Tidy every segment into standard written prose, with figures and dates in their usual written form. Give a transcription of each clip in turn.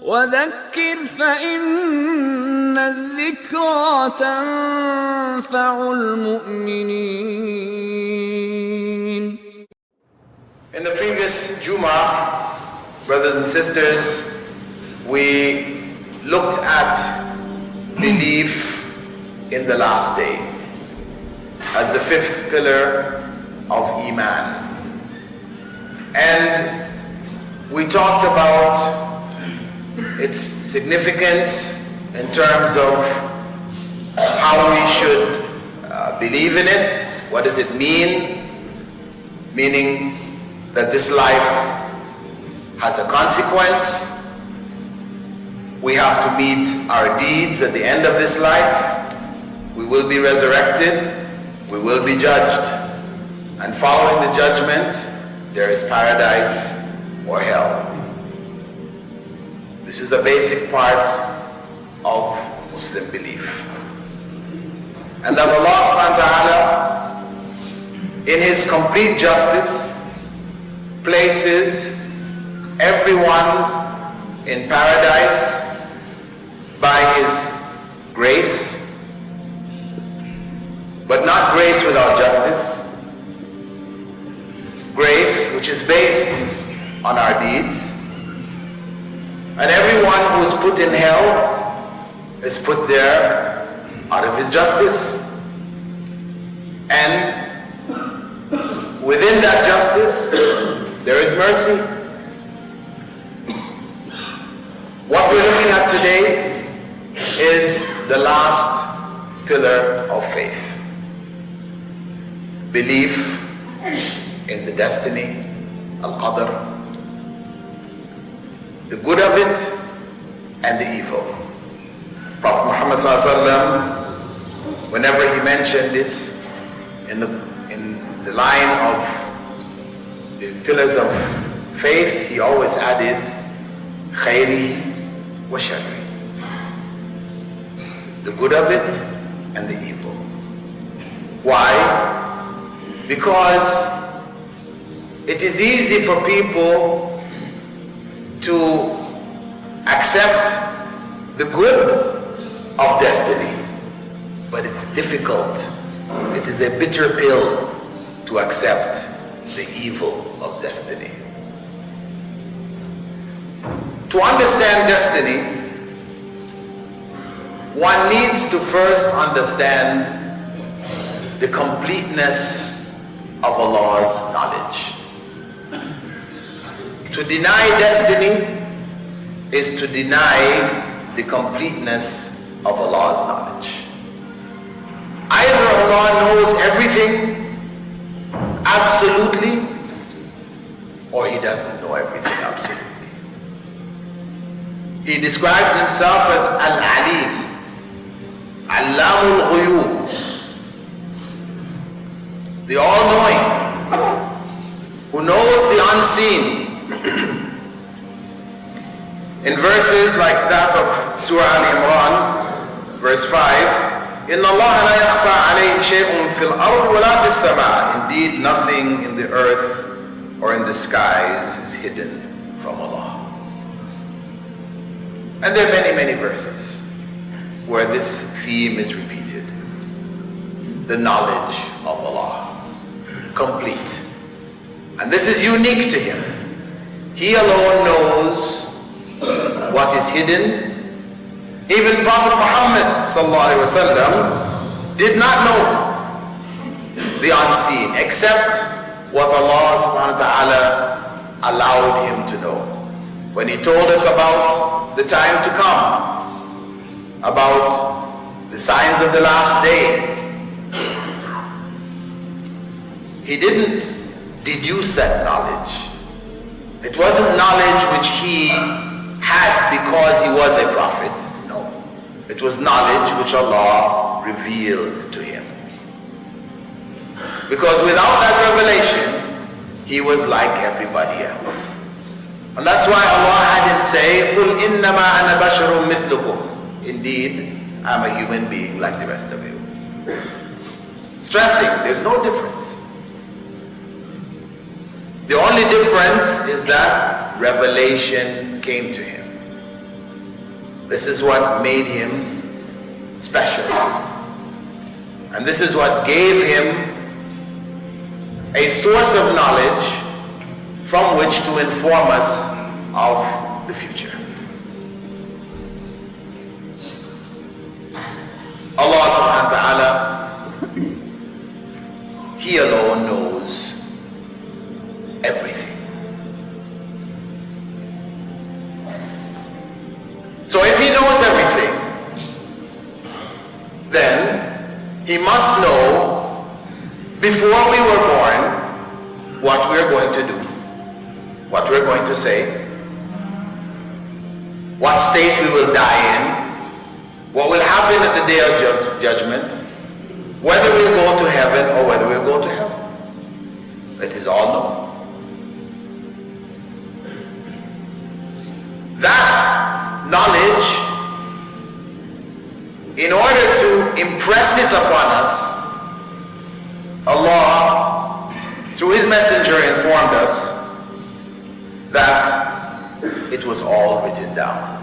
وذكر فإن الذكرى تنفع المؤمنين. In the previous Jummah, brothers and sisters, we looked at belief in the last day as the fifth pillar of Iman. And we talked about its significance in terms of how we should believe in it. What does it mean? Meaning that this life has a consequence. We have to meet our deeds at the end of this life. We will be resurrected. We will be judged. And following the judgment, there is paradise or hell. This is a basic part of Muslim belief. And that Allah subhanahu wa ta'ala, in His complete justice, places everyone in paradise by His grace, but not grace without justice. Grace which is based on our deeds. And everyone who is put in hell is put there out of His justice. And within that justice, there is mercy. What we're looking at today is the last pillar of faith. Belief in the destiny, al-qadr, the good of it and the evil. Prophet Muhammad ﷺ, whenever he mentioned it in the line of the pillars of faith, he always added khayri wa sharri, the good of it and the evil. Why? Because it is easy for people to accept the good of destiny, but it's difficult. It is a bitter pill to accept the evil of destiny. To understand destiny, one needs to first understand the completeness of Allah's knowledge. To deny destiny is to deny the completeness of Allah's knowledge. Either Allah knows everything absolutely, or He doesn't know everything absolutely. He describes Himself as Al-Alim, Allamul Ghuyub, the all-knowing, who knows the unseen. In verses like that of Surah Al-Imran, verse 5, إِنَّ اللَّهَ لَا يَخْفَى عَلَيْهِ شَيْءٌ فِي الْأَرْضِ وَلَا فِي السَّمَاءِ. Indeed, nothing in the earth or in the skies is hidden from Allah. And there are many, many verses where this theme is repeated. The knowledge of Allah, complete. And this is unique to Him. He alone knows what is hidden. Even Prophet Muhammad ﷺ did not know the unseen, except what Allah subhanahu wa ta'ala allowed him to know. When He told us about the time to come, about the signs of the last day, He didn't deduce that knowledge. It wasn't knowledge which He had because He was a prophet. No. It was knowledge which Allah revealed to Him. Because without that revelation, He was like everybody else. And that's why Allah had Him say, قُلْ إِنَّمَا أَنَا بَشَرٌ مِثْلُكُمْ. Indeed, I'm a human being like the rest of you. Stressing, there's no difference. The only difference is that revelation came to him. This is what made him special. And this is what gave him a source of knowledge from which to inform us of the future. Allah subhanahu wa ta'ala, He alone knows everything. So if He knows everything, then He must know before we were born what we're going to do, what we're going to say, what state we will die in, what will happen at the day of judgment, whether we'll go to heaven or whether we'll go to hell. That is all known. That knowledge, in order to impress it upon us, Allah, through His messenger, informed us that it was all written down.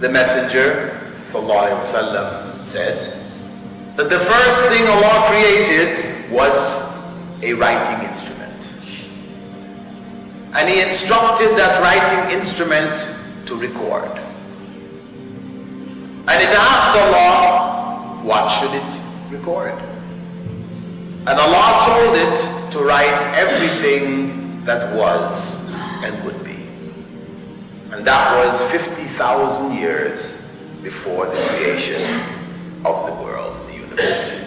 The messenger, sallallahu alaihi wasallam, said that the first thing Allah created was a writing instrument. And He instructed that writing instrument to record. And it asked Allah, what should it record? And Allah told it to write everything that was and would be. And that was 50,000 years before the creation of the world, the universe.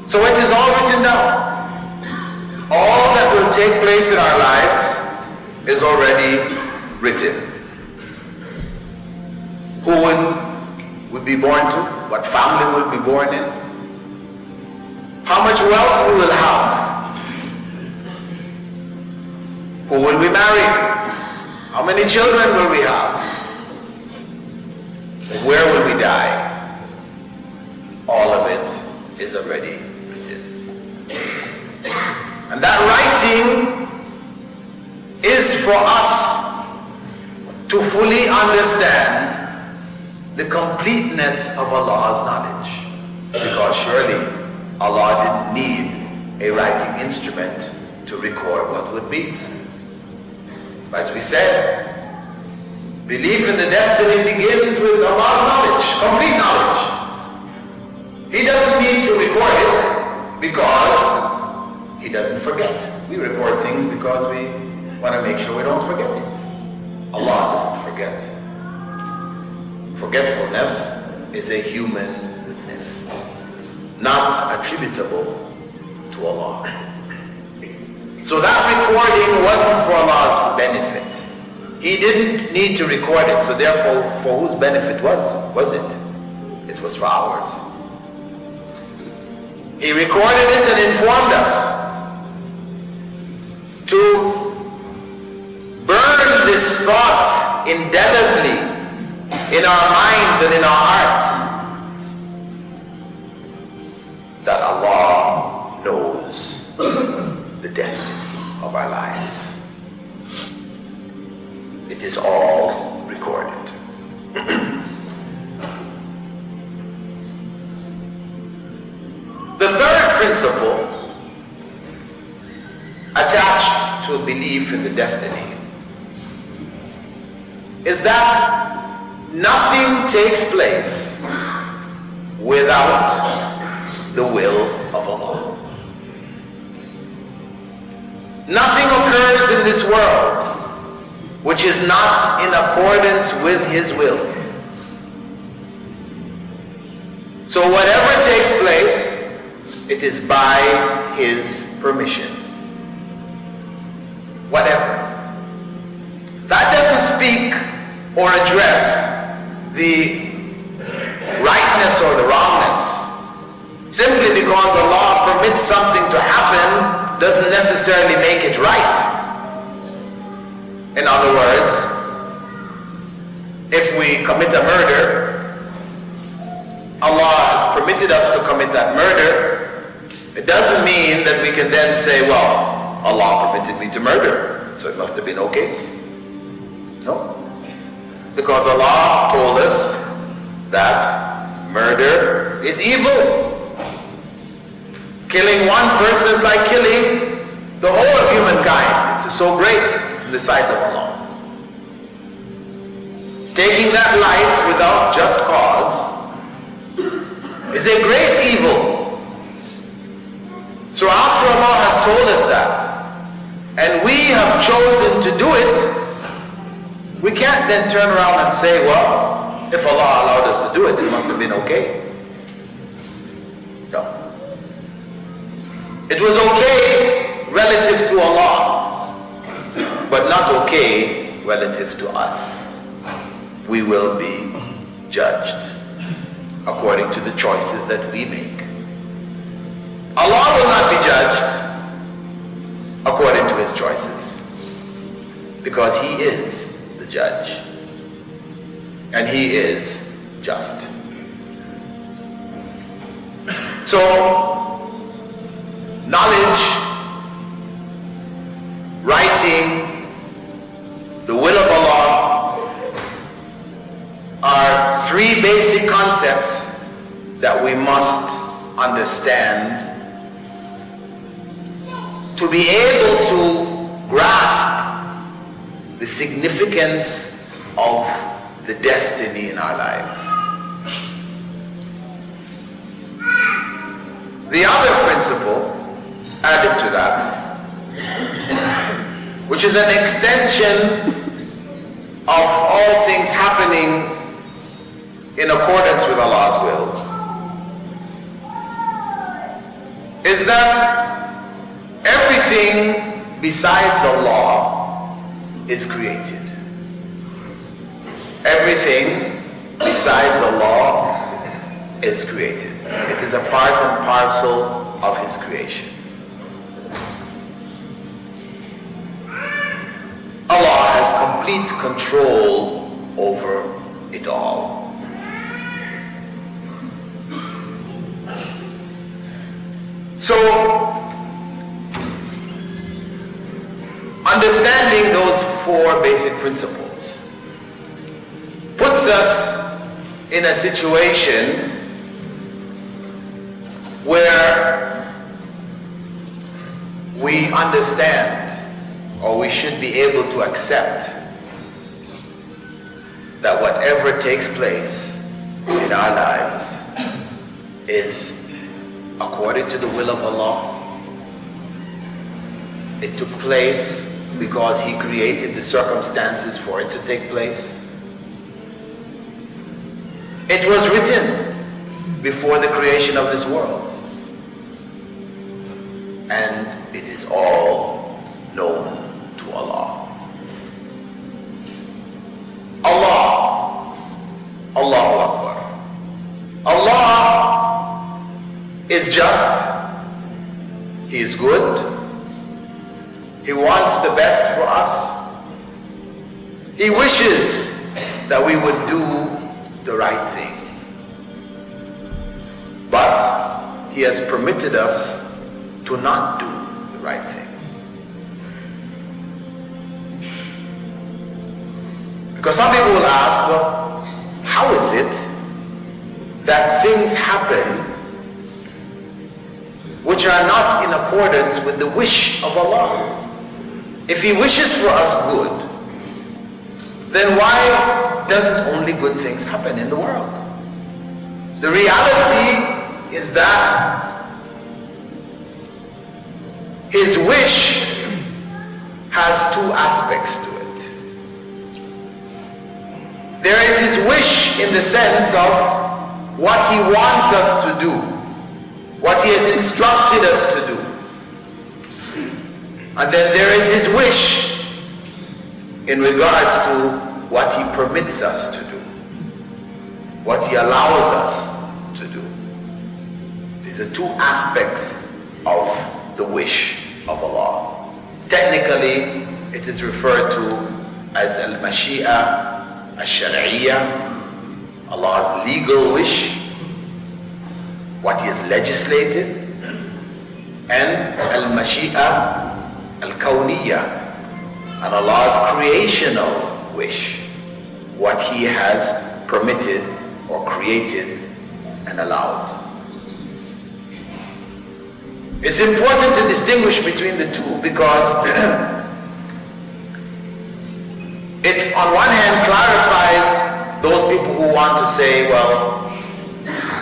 So it is all written down. All that will take place in our lives is already written. Who we be born to, what family we'll be born in, how much wealth we will have, who will we marry, how many children will we have, where will we die. All of it is already written. And that writing is for us to fully understand the completeness of Allah's knowledge. Because surely Allah didn't need a writing instrument to record what would be. As we said, belief in the destiny begins with Allah's knowledge, complete knowledge. He doesn't need to record it because He doesn't forget. We record things because we want to make sure we don't forget it. Allah doesn't forget. Forgetfulness is a human weakness, not attributable to Allah. So that recording wasn't for Allah's benefit. He didn't need to record it, so therefore for whose benefit was it? It was for ours. He recorded it and informed us to burn this thought indelibly in our minds and in our hearts that Allah knows the destiny of our lives. It is all recorded. The third principle attached to a belief in the destiny is that nothing takes place without the will of Allah. Nothing occurs in this world which is not in accordance with His will. So whatever takes place, it is by His permission. Whatever. That doesn't speak or address the rightness or the wrongness. Simply because Allah permits something to happen doesn't necessarily make it right. In other words, if we commit a murder, Allah has permitted us to commit that murder, it doesn't mean that we can then say, well, Allah permitted me to murder, So it must have been okay? No. Because Allah told us that murder is evil. Killing one person is like killing the whole of humankind. It is so great in the sight of Allah. Taking that life without just cause is a great evil. So after Allah has told us that, and we have chosen to do it, we can't then turn around and say, well, if Allah allowed us to do it, it must have been okay. No. It was okay relative to Allah, but not okay relative to us. We will be judged according to the choices that we make. Allah will not be judged according to his choices, because he is the judge and he is just. So knowledge, writing, the will of Allah are three basic concepts that we must understand to be able to grasp the significance of the destiny in our lives. The other principle added to that, which is an extension of all things happening in accordance with Allah's will, is that everything besides Allah is created. Everything besides Allah is created. It is a part and parcel of his creation. Allah has complete control over it all. So, understanding those four basic principles puts us in a situation where we understand, or we should be able to accept, that whatever takes place in our lives is according to the will of Allah. It took place because he created the circumstances for it to take place. It was written before the creation of this world, and it is all known to Allah. Allahu Akbar. Allah is just, he is good, he wants the best for us, he wishes that we would do the right thing, but he has permitted us to not do the right thing. Because some people will ask, well, how is it that things happen which are not in accordance with the wish of Allah? If he wishes for us good, then why doesn't only good things happen in the world? The reality is that his wish has two aspects to it. There is his wish in the sense of what he wants us to do, what he has instructed us to do. And then there is his wish in regards to what he permits us to do, what he allows us to do. These are two aspects of the wish of Allah. Technically, it is referred to as al-mashi'a al-shar'iyya, Allah's legal wish, what he has legislated, and al-mashi'a al-kawniyya, and Allah's creational wish, what He has permitted or created and allowed. It's important to distinguish between the two because it on one hand clarifies those people who want to say, well,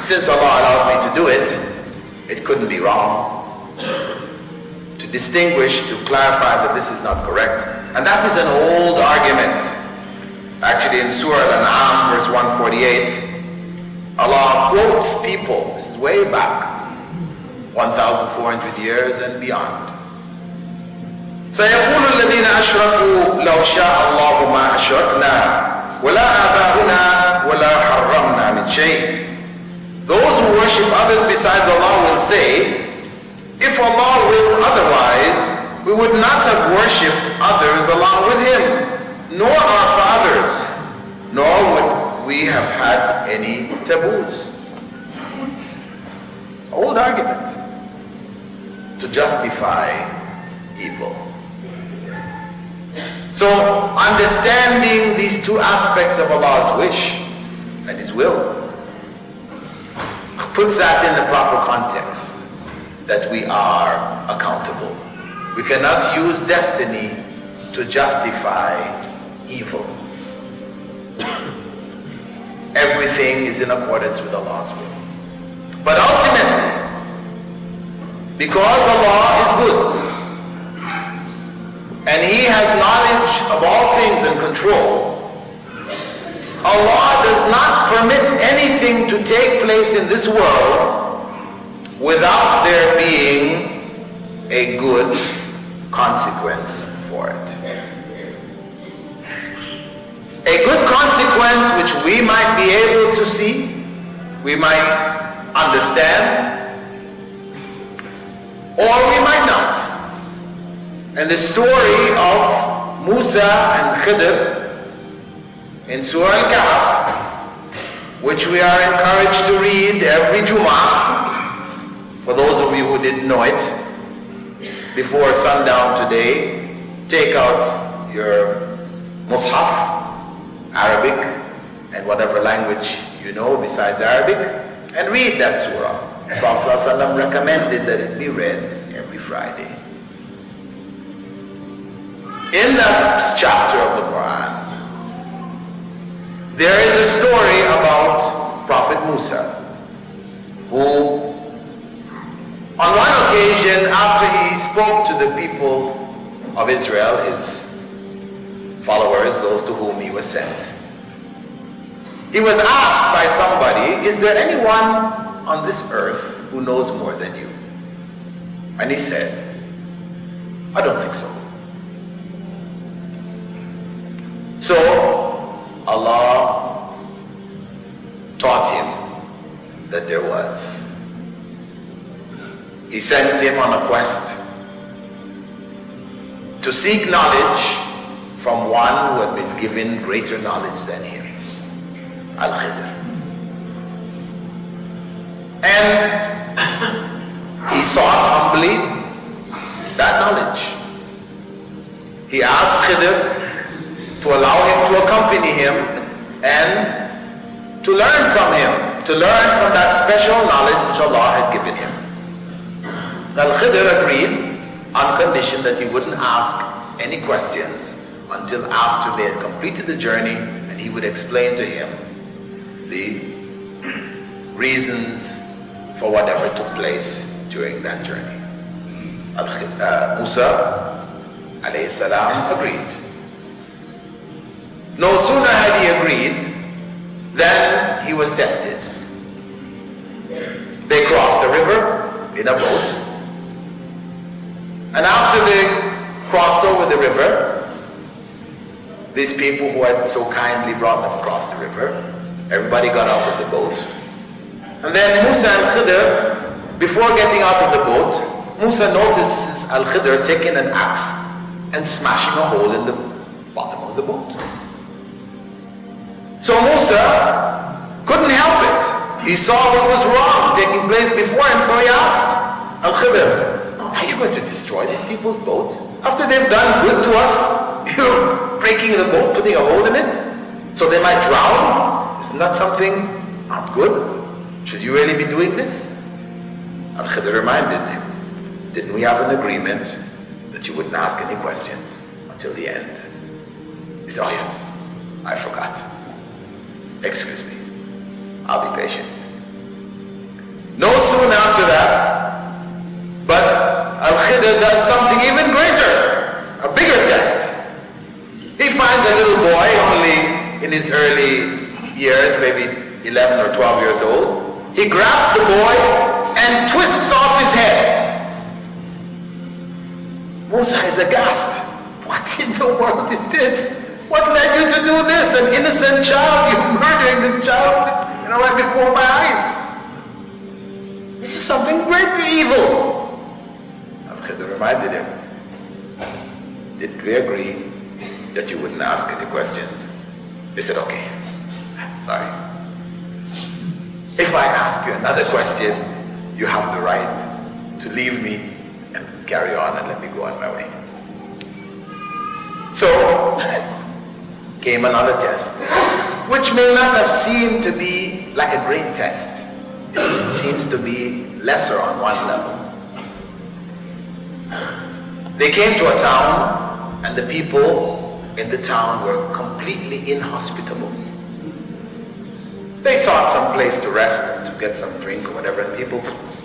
since Allah allowed me to do it, it couldn't be wrong. To distinguish, to clarify that this is not correct. And that is an old argument. Actually in Surah Al-An'am, verse 148, Allah quotes people, this is way back, 1,400 years and beyond. سيقول الذين أشركوا لو شاء الله ما أشركنا ولا آباؤنا ولا حرمنا من شيء. Those who worship others besides Allah will say, if Allah willed otherwise, we would not have worshipped others along with Him, nor our fathers, nor would we have had any taboos. Old argument to justify evil. So understanding these two aspects of Allah's wish and His will puts that in the proper context, that we are accountable. We cannot use destiny to justify evil. Everything is in accordance with Allah's will. But ultimately, because Allah is good and He has knowledge of all things and control, Allah does not permit anything to take place in this world without there being a good consequence for it. A good consequence which we might be able to see, we might understand, or we might not. And the story of Musa and Khidr in Surah Al-Kahf, which we are encouraged to read every Jum'ah, for those of you who didn't know it, before sundown today, take out your Mus'haf, Arabic, and whatever language you know besides Arabic, and read that surah. The Prophet ﷺ recommended that it be read every Friday. In that chapter of the Qur'an, there is a story about Prophet Musa, who on one occasion, after he spoke to the people of Israel, his followers, those to whom he was sent, he was asked by somebody, is there anyone on this earth who knows more than you? And he said, I don't think so. So Allah taught him that there was. He sent him on a quest to seek knowledge from one who had been given greater knowledge than him, Al-Khidr. And he sought humbly that knowledge. He asked Khidr to allow him to accompany him and to learn from him, to learn from that special knowledge which Allah had given him. Al-Khidr agreed on condition that he wouldn't ask any questions until after they had completed the journey, and he would explain to him the reasons for whatever took place during that journey. Musa alayhi salam agreed. No sooner had he agreed than he was tested. They crossed the river in a boat, and after they crossed over the river, these people who had so kindly brought them across the river, everybody got out of the boat. And then Musa and Khidr, before getting out of the boat, Musa notices Al-Khidr taking an axe and smashing a hole in the bottom of the boat. So Musa couldn't help it. He saw what was wrong taking place before him, so he asked Al-Khidr, are you going to destroy these people's boat? After they've done good to us, opening a hole in it so they might drown? Isn't that something not good? Should you really be doing this? Al-Khidr reminded him, didn't we have an agreement that you wouldn't ask any questions until the end? He said, oh yes, I forgot. Excuse me, I'll be patient. No sooner after that, but Al-Khidr does something even greater, a bigger test. He finds a little boy only in his early years, maybe 11 or 12 years old. He grabs the boy and twists off his head. Musa is aghast. What in the world is this? What led you to do this? An innocent child, you're murdering this child, right before my eyes. This is something greatly evil. Al-Khidr reminded him, did we agree that you wouldn't ask any questions? He said, okay, sorry. If I ask you another question, you have the right to leave me and carry on and let me go on my way. So, came another test, which may not have seemed to be like a great test. It seems to be lesser on one level. They came to a town, and the people in the town were completely inhospitable. They sought some place to rest, to get some drink or whatever, and people,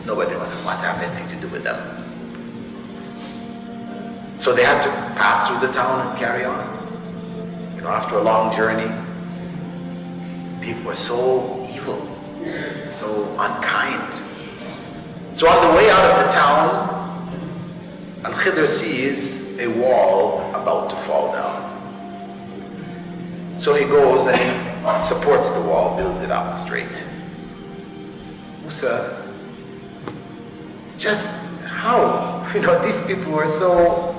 nobody wanted to have anything to do with them. So they had to pass through the town and carry on. After a long journey, people were so evil, so unkind. So on the way out of the town, Al-Khidr sees a wall about to fall down. So he goes and he supports the wall, builds it up straight. Musa, just how? These people were so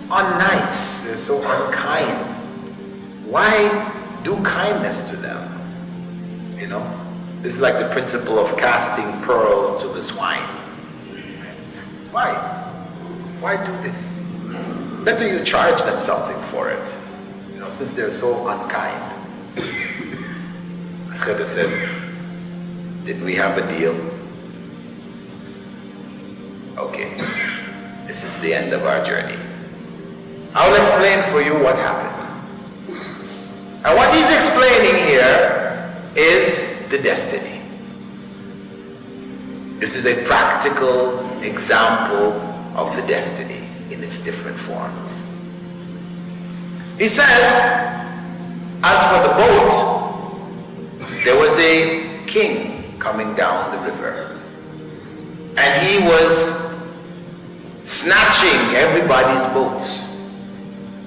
unnice, they're so unkind. Why do kindness to them? This is like the principle of casting pearls to the swine. Why? Why do this? Better you charge them something for it, since they're so unkind. Khidr said, didn't we have a deal? Okay, this is the end of our journey. I'll explain for you what happened. And what he's explaining here is the destiny. This is a practical example of the destiny in its different forms. He said, as for the boat, there was a king coming down the river, and he was snatching everybody's boats,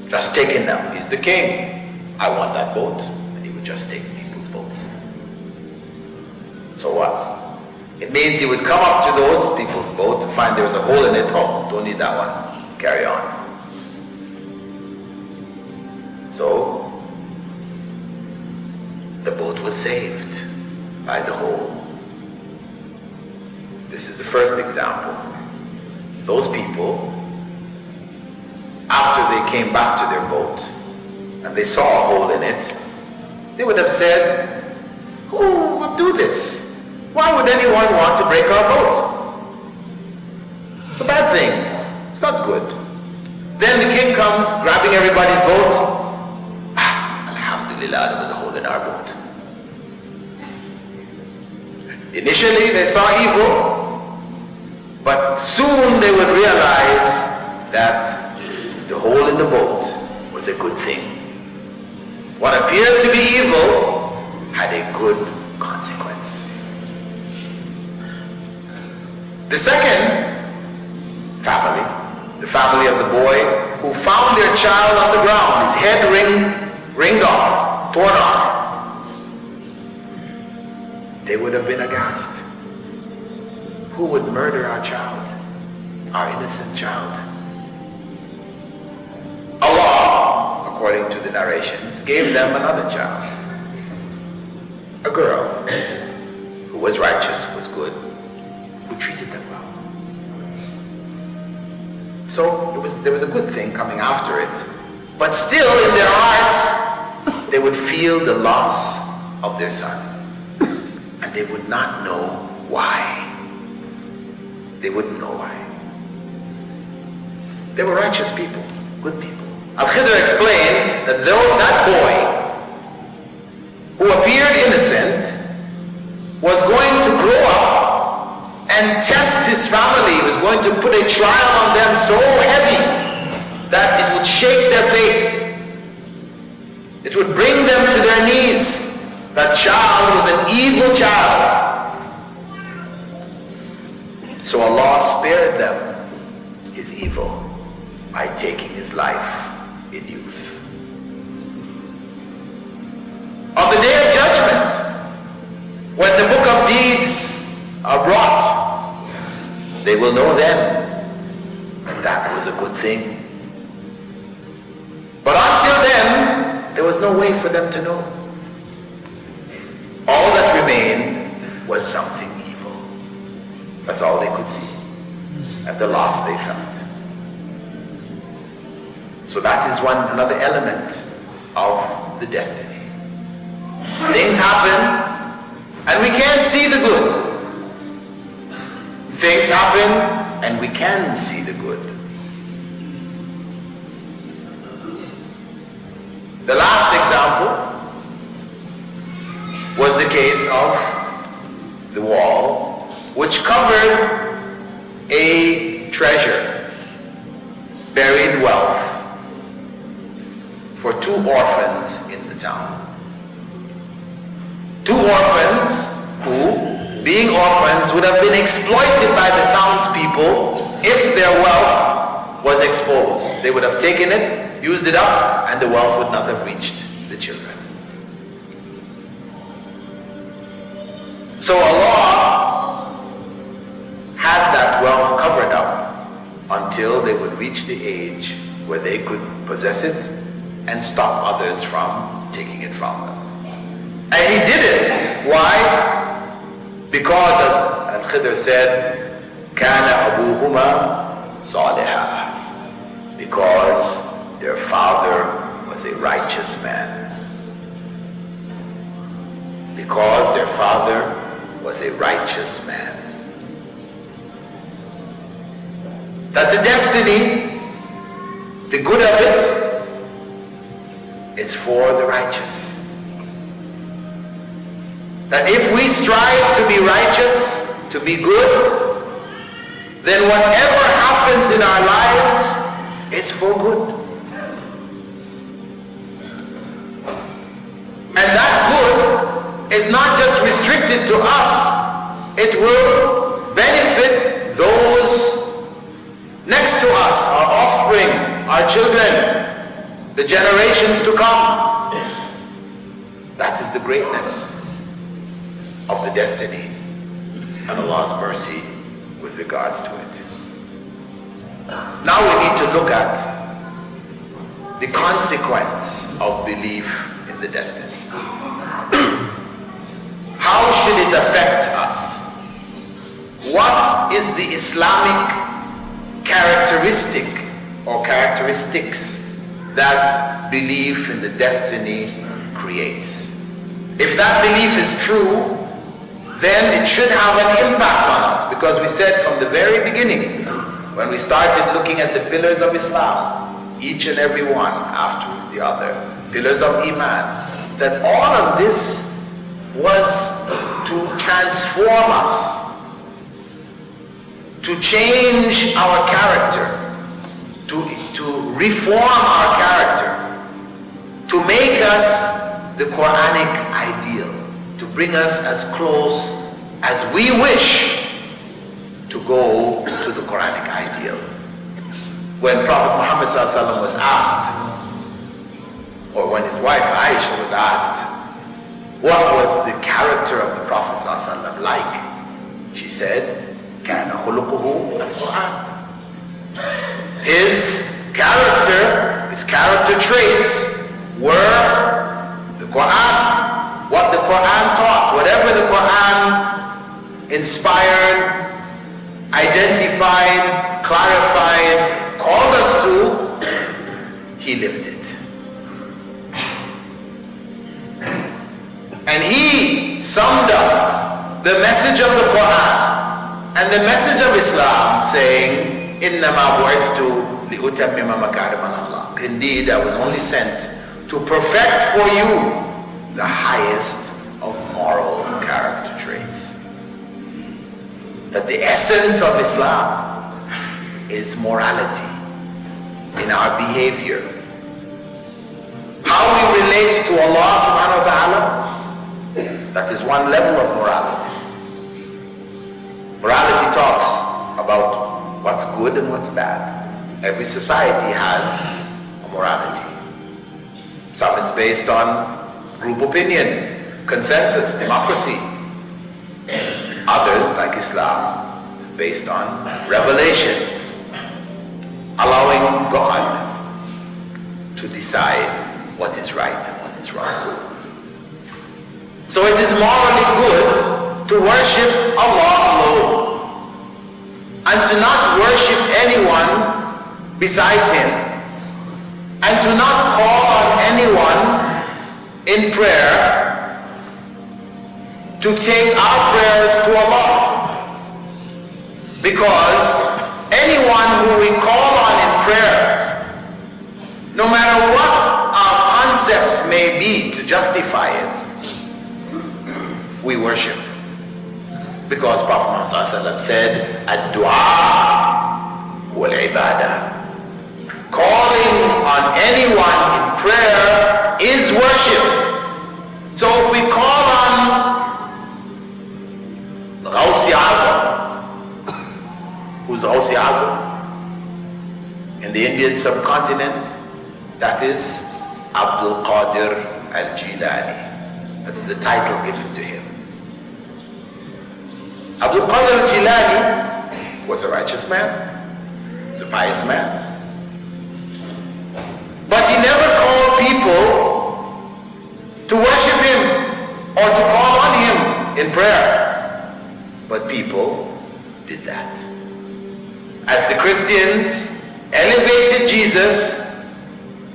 just taking them. He's the king. I want that boat. And he would just take people's boats. So what? It means he would come up to those people's boat to find there's a hole in it. Oh, don't need that one. Carry on. So the boat was saved by the hole. This is the first example. Those people, after they came back to their boat, and they saw a hole in it, they would have said, who would do this? Why would anyone want to break our boat? It's a bad thing. It's not good. Then the king comes, grabbing everybody's boat. Alhamdulillah, there was a hole in our boat. Initially, they saw evil, but soon they would realize that the hole in the boat was a good thing. What appeared to be evil had a good consequence. The second family, the family of the boy who found their child on the ground, his head ringed off, torn off, they would have been aghast. Who would murder our child, our innocent child? Allah, according to the narrations, gave them another child, a girl who was righteous, who was good, who treated them well. So there was a good thing coming after it, but still in their hearts they would feel the loss of their son, and they would not know why. They wouldn't know why. They were righteous people, good people. Al-Khidr explained that though that boy who appeared innocent was going to grow up and test his family, was going to put a trial on them so heavy that it would shake their faith. It would bring them to their knees. That child was an evil child. So Allah spared them his evil by taking his life in youth. On the day of judgment, when the book of deeds are brought, they will know then that that was a good thing. But until then, there was no way for them to know. All that remained was something evil. That's all they could see, and the loss they felt. So that is another element of the destiny. Things happen, and we can't see the good. Things happen, and we can see the good. The last example was the case of the wall, which covered a treasure, buried wealth, for 2 orphans in the town. 2 orphans who, being orphans, would have been exploited by the townspeople if their wealth was exposed. They would have taken it, used it up, and the wealth would not have reached the children. So Allah had that wealth covered up until they would reach the age where they could possess it and stop others from taking it from them. And he did it. Why? Because, as Al-Khidr said, كَانَ أَبُوهُمَا صَالِحًا, because their father was a righteous man. Because their father was a righteous man. That the destiny, the good of it, is for the righteous. That if we strive to be righteous, to be good, then whatever happens in our lives is for good. And that good is not just restricted to us, it will benefit those next to us, our offspring, our children, the generations to come. That is the greatness of the destiny and Allah's mercy with regards to it. Now we need to look at the consequence of belief in the destiny. How should it affect us? What is the Islamic characteristic or characteristics that belief in the destiny creates? If that belief is true, then it should have an impact on us, because we said from the very beginning, when we started looking at the pillars of Islam, each and every one after the other, pillars of Iman, that all of this was to transform us, to change our character, to reform our character, to make us the Quranic ideal, to bring us as close as we wish to go to the Quranic ideal. When Prophet Muhammad ﷺ was asked, or when his wife Aisha was asked, what was the character of the Prophet ﷺ like? She said, كَانَ خُلُقُهُ الْقُرْآنِ. His character traits were the Qur'an. What the Qur'an taught, whatever the Qur'an inspired, identified, clarified, called us to, he lived it. And he summed up the message of the Qur'an and the message of Islam, saying, إِنَّمَا بُعِثْتُ لِأُتَمِّمَ مَكَارِمَ الْأَخْلَاقِ. Indeed, I was only sent to perfect for you the highest of moral character traits. That the essence of Islam is morality in our behavior. How we relate to Allah subhanahu wa ta'ala, that is one level of morality. Morality talks about what's good and what's bad. Every society has a morality. Some is based on group opinion, consensus, democracy. Others, like Islam, is based on revelation, allowing God to decide what is right and what is wrong. So it is morally good to worship Allah alone and to not worship anyone besides Him, and to not call on anyone in prayer to take our prayers to Allah. Because anyone who we call on in prayer, no matter what our concepts may be to justify it, we worship. Because Prophet Muhammad said, Ad-du'a wal-ibadah. Calling on anyone in prayer is worship. So if we call on Ghawsi Azam, who's Ghawsi Azam? In the Indian subcontinent, that is Abdul Qadir al-Jilani. That's the title given to him. Abdul Qadir al-Jilani was a righteous man, was a pious man. But he never called people to worship him or to call on him in prayer. But people did that. As the Christians elevated Jesus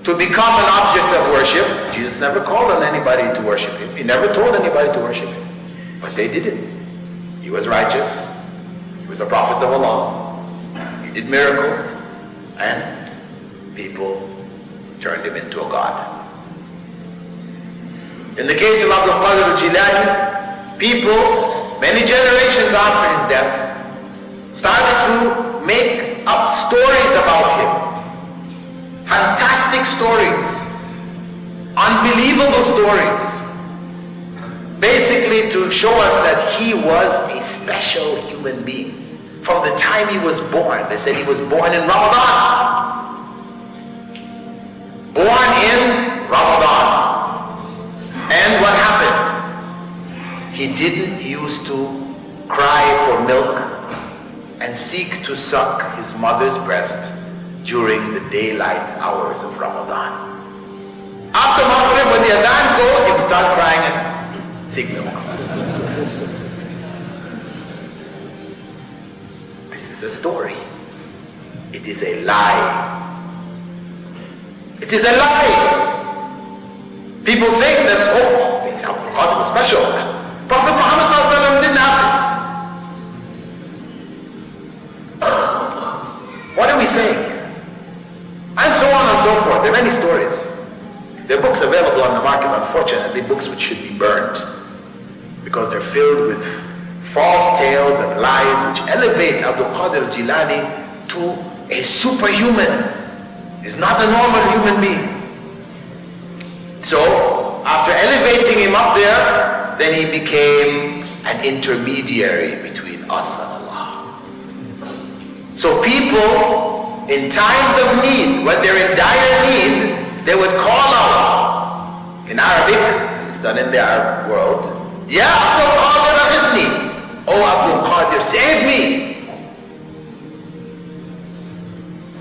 to become an object of worship, Jesus never called on anybody to worship him. He never told anybody to worship him. But they did it. He was righteous. He was a prophet of Allah. He did miracles. And people turned him into a god. In the case of Abdul Qadir al-Jilani, people, many generations after his death, started to make up stories about him. Fantastic stories. Unbelievable stories. Basically to show us that he was a special human being. From the time he was born, they said he was born in Ramadan. Born in Ramadan. And what happened? He didn't used to cry for milk and seek to suck his mother's breast during the daylight hours of Ramadan. After Maghrib, when the adhan goes, he would start crying and seek milk. This is a story. It is a lie. It is a lie. People think that, oh, it's Abdul Qadir special. Prophet Muhammad ﷺ didn't have this. What are we saying? And so on and so forth. There are many stories. There are books available on the market, unfortunately, books which should be burned, because they're filled with false tales and lies which elevate Abdul Qadir al-Jilani to a superhuman. He's not a normal human being. So, after elevating him up there, then he became an intermediary between us and Allah. So people, in times of need, when they're in dire need, they would call out, in Arabic, and it's done in the Arab world, Ya Abdul Qadir aghithni, Oh Abdul Qadir, save me.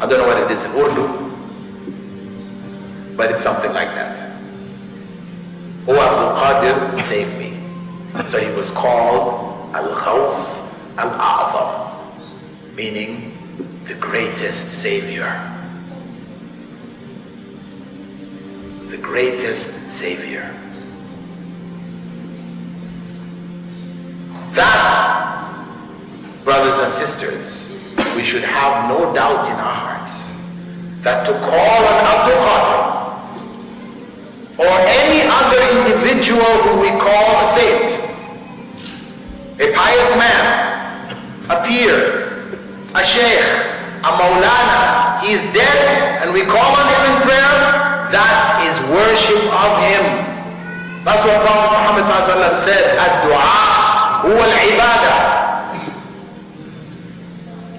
I don't know what it is in Urdu, but it's something like that. Oh Abdul Qadir, save me. So he was called Al-Khawf Al-A'zam, meaning the greatest savior. The greatest savior. and sisters, we should have no doubt in our hearts that to call on Abdul Qadir or any other individual who we call a saint, a pious man, a peer, a sheikh, a maulana, he is dead and we call on him in prayer, that is worship of him. That's what Prophet Muhammad said, ad-du'a huwa al-ibadah.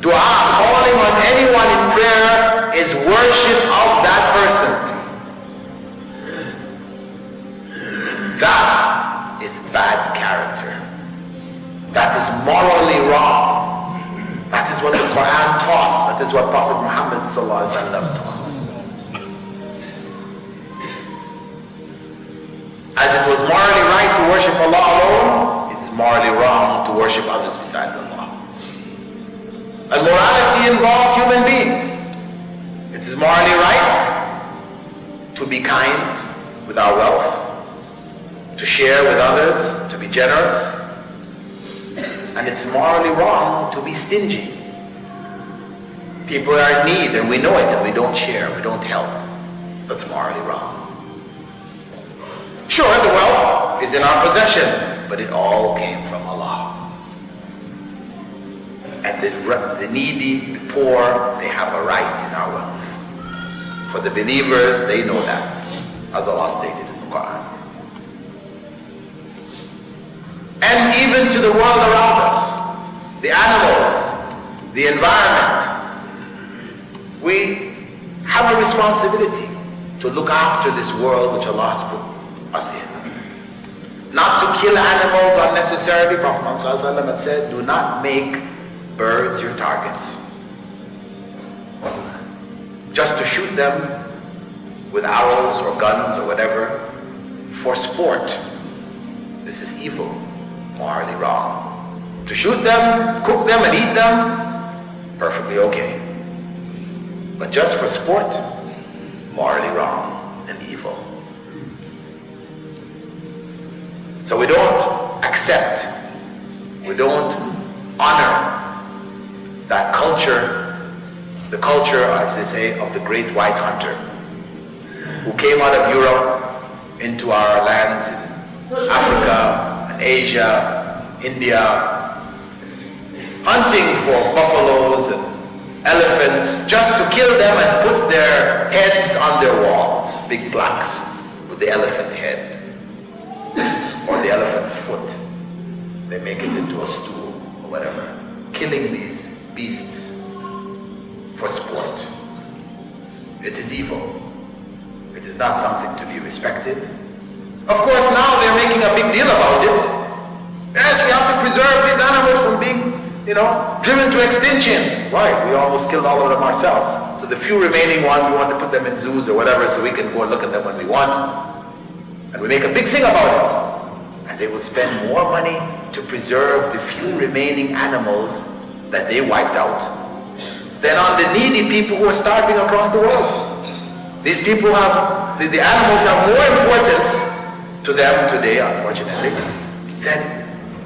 Dua, calling on anyone in prayer, is worship of that person. That is bad character. That is morally wrong. That is what the Qur'an taught. That is what Prophet Muhammad taught. As it was morally right to worship Allah alone, it's morally wrong to worship others besides Allah. And morality involves human beings. It is morally right to be kind with our wealth, to share with others, to be generous. And it's morally wrong to be stingy. People are in need and we know it and we don't share, we don't help. That's morally wrong. Sure, the wealth is in our possession, but it all came from Allah. And the needy, the poor, they have a right in our wealth. For the believers, they know that, as Allah stated in the Qur'an. And even to the world around us, the animals, the environment, we have a responsibility to look after this world which Allah has put us in. Not to kill animals unnecessarily. Prophet Muhammad had said, do not make birds your targets. Just to shoot them with arrows or guns or whatever for sport. This is evil, morally wrong. To shoot them, cook them and eat them, perfectly okay. But just for sport, morally wrong and evil. So we don't accept, we don't honor that culture, the culture, as they say, of the great white hunter who came out of Europe into our lands in Africa and Asia, India, hunting for buffaloes and elephants just to kill them and put their heads on their walls, big plaques with the elephant head or the elephant's foot. They make it into a stool or whatever, killing these beasts for sport. It is evil. It is not something to be respected. Of course, now they're making a big deal about it. Yes, we have to preserve these animals from being, driven to extinction. Why? We almost killed all of them ourselves. So the few remaining ones, we want to put them in zoos or whatever so we can go and look at them when we want. And we make a big thing about it. And they will spend more money to preserve the few remaining animals that they wiped out than on the needy people who are starving across the world. These people have, the animals have more importance to them today, unfortunately, than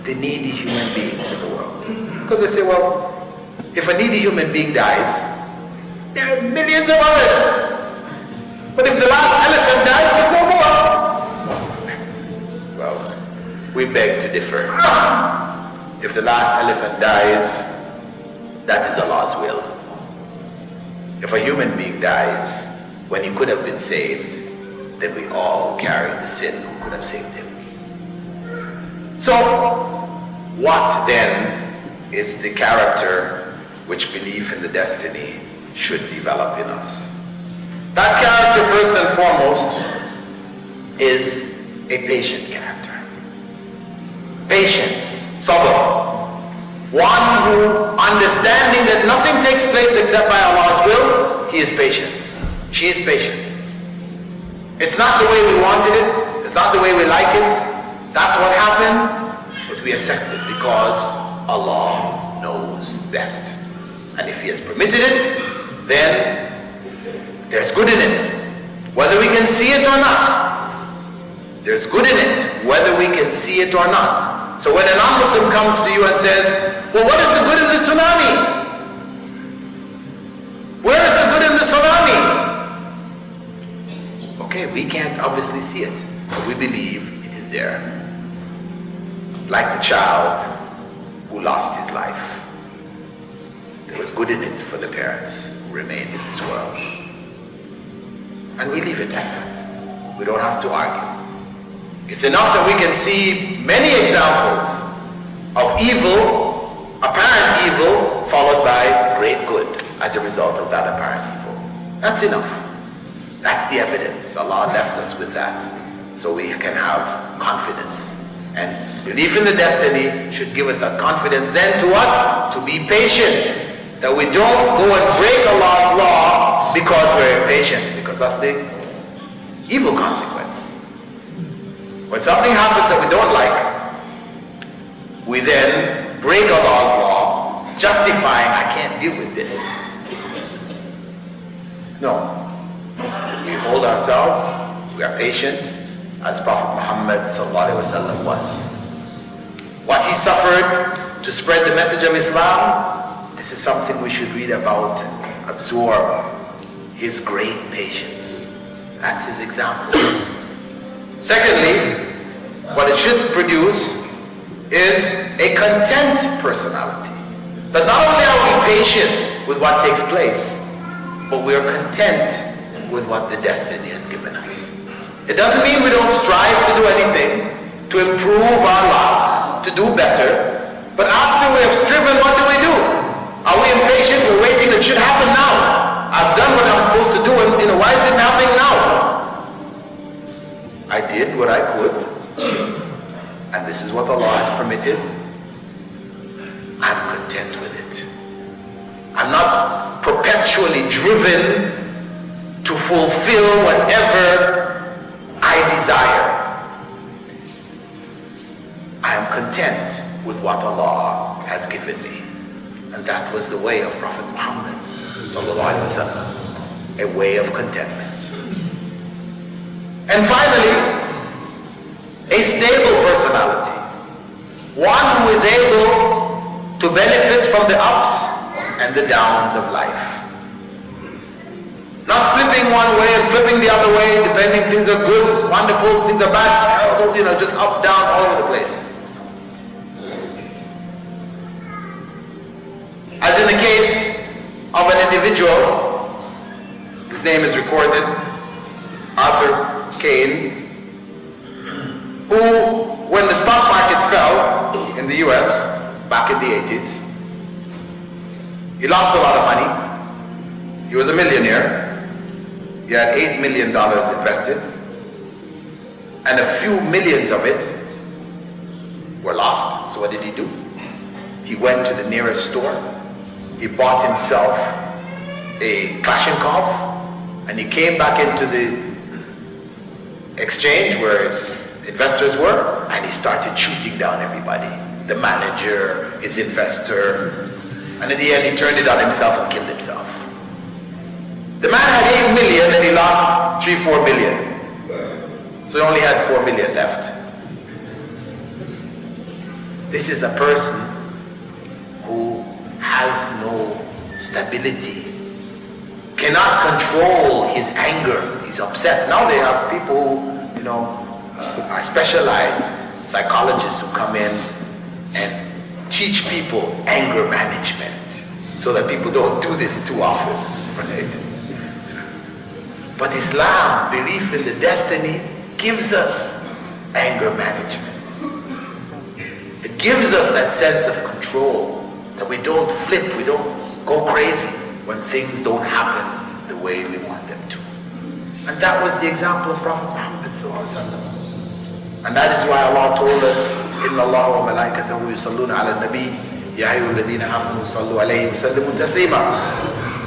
the needy human beings in the world. Because they say, well, if a needy human being dies, there are millions of others. But if the last elephant dies, there's no more. Well, we beg to differ. If the last elephant dies, that is Allah's will. If a human being dies when he could have been saved, then we all carry the sin who could have saved him. So, what then is the character which belief in the destiny should develop in us? That character, first and foremost, is a patient character. Patience, sabr. One who, understanding that nothing takes place except by Allah's will, he is patient. She is patient. It's not the way we wanted it. It's not the way we like it. That's what happened. But we accept it because Allah knows best. And if He has permitted it, then there's good in it. Whether we can see it or not. There's good in it, whether we can see it or not. So when a non-Muslim comes to you and says, Well, what is the good in the tsunami? Where is the good in the tsunami? Okay, we can't obviously see it, but we believe it is there. Like the child who lost his life. There was good in it for the parents who remained in this world. And we leave it at that. We don't have to argue. It's enough that we can see many examples of evil, apparent evil, followed by great good as a result of that apparent evil. That's enough. That's the evidence. Allah left us with that so we can have confidence. And belief in the destiny should give us that confidence then to what? To be patient. That we don't go and break Allah's law because we're impatient, because that's the evil consequence. When something happens that we don't like, we then break Allah's law, justifying, I can't deal with this. No. We hold ourselves, we are patient, as Prophet Muhammad ﷺ was. What he suffered to spread the message of Islam, this is something we should read about and absorb. His great patience. That's his example. Secondly, what it should produce is a content personality. That not only are we patient with what takes place, but we are content with what the destiny has given us. It doesn't mean we don't strive to do anything, to improve our lot, to do better, but after we have striven, what do we do? Are we impatient? We're waiting, it should happen now. I've done what I'm supposed to do, and why is it happening now? I did what I could, and this is what Allah has permitted. I'm content with it. I'm not perpetually driven to fulfill whatever I desire. I am content with what Allah has given me. And that was the way of Prophet Muhammad sallallahu alaihi wasallam, a way of contentment. And finally, a stable personality, one who is able to benefit from the ups and the downs of life. Not flipping one way and flipping the other way, depending things are good, wonderful, things are bad, terrible, just up, down, all over the place. As in the case of an individual, his name is recorded, Arthur Kane, who, when the stock market fell in the US back in the 80s, he lost a lot of money. He was a millionaire. He had $8 million invested, and a few millions of it were lost. So what did he do? He went to the nearest store. He bought himself a Kalashnikov, and he came back into the exchange where his investors were, and he started shooting down everybody. The manager, his investor, and in the end he turned it on himself and killed himself. The man had 8 million and he lost 3-4 million. So he only had 4 million left. This is a person who has no stability, cannot control his anger. He's upset. Now they have people who, are specialized psychologists who come in and teach people anger management so that people don't do this too often, right? But Islam, belief in the destiny, gives us anger management. It gives us that sense of control, that we don't flip, we don't go crazy when things don't happen the way we want them to. And that was the example of Prophet Muhammad sallallahu alaihi wasallam. And that is why Allah told us, إِنَّ اللَّهَ وَمَلَائِكَتَهُ يُصَلُّونَ عَلَى النَّبِيِّ يَا أَيُّهَا الَّذِينَ آمَنُوا صَلُّوا عَلَيْهِ وَسَلِّمُوا تَسْلِيمًا.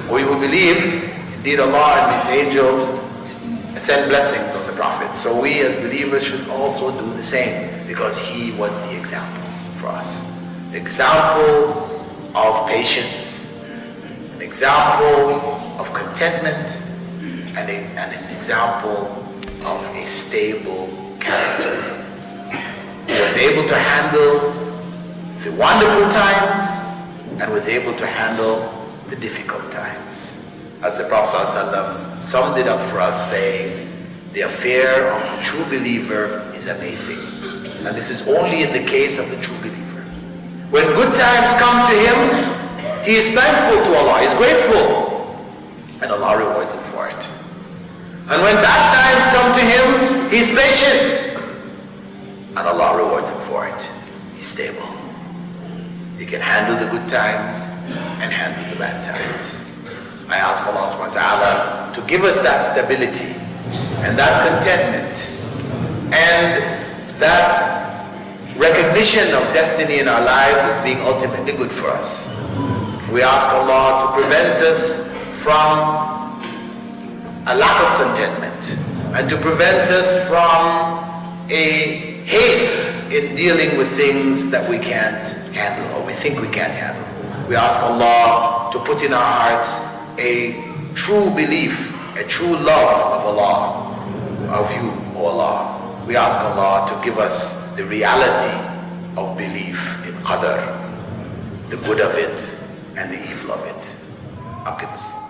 We who believe, indeed Allah and His angels send blessings on the Prophet. So we as believers should also do the same, because he was the example for us. Example of patience, an example of contentment, and an example of a stable character. He was able to handle the wonderful times and was able to handle the difficult times. As the Prophet ﷺ summed it up for us, saying, the affair of the true believer is amazing. And this is only in the case of the true believer. When good times come to him, he is thankful to Allah, he is grateful, and Allah rewards him for it. And when bad times come to him, he is patient, and Allah rewards him for it. He's stable. He can handle the good times and handle the bad times. I ask Allah subhanahu wa ta'ala to give us that stability and that contentment and that recognition of destiny in our lives as being ultimately good for us. We ask Allah to prevent us from a lack of contentment and to prevent us from a haste in dealing with things that we can't handle or we think we can't handle. We ask Allah to put in our hearts a true belief, a true love of Allah, of you, O Allah. We ask Allah to give us the reality of belief in Qadr, the good of it and the evil of it. Aqim as-salat.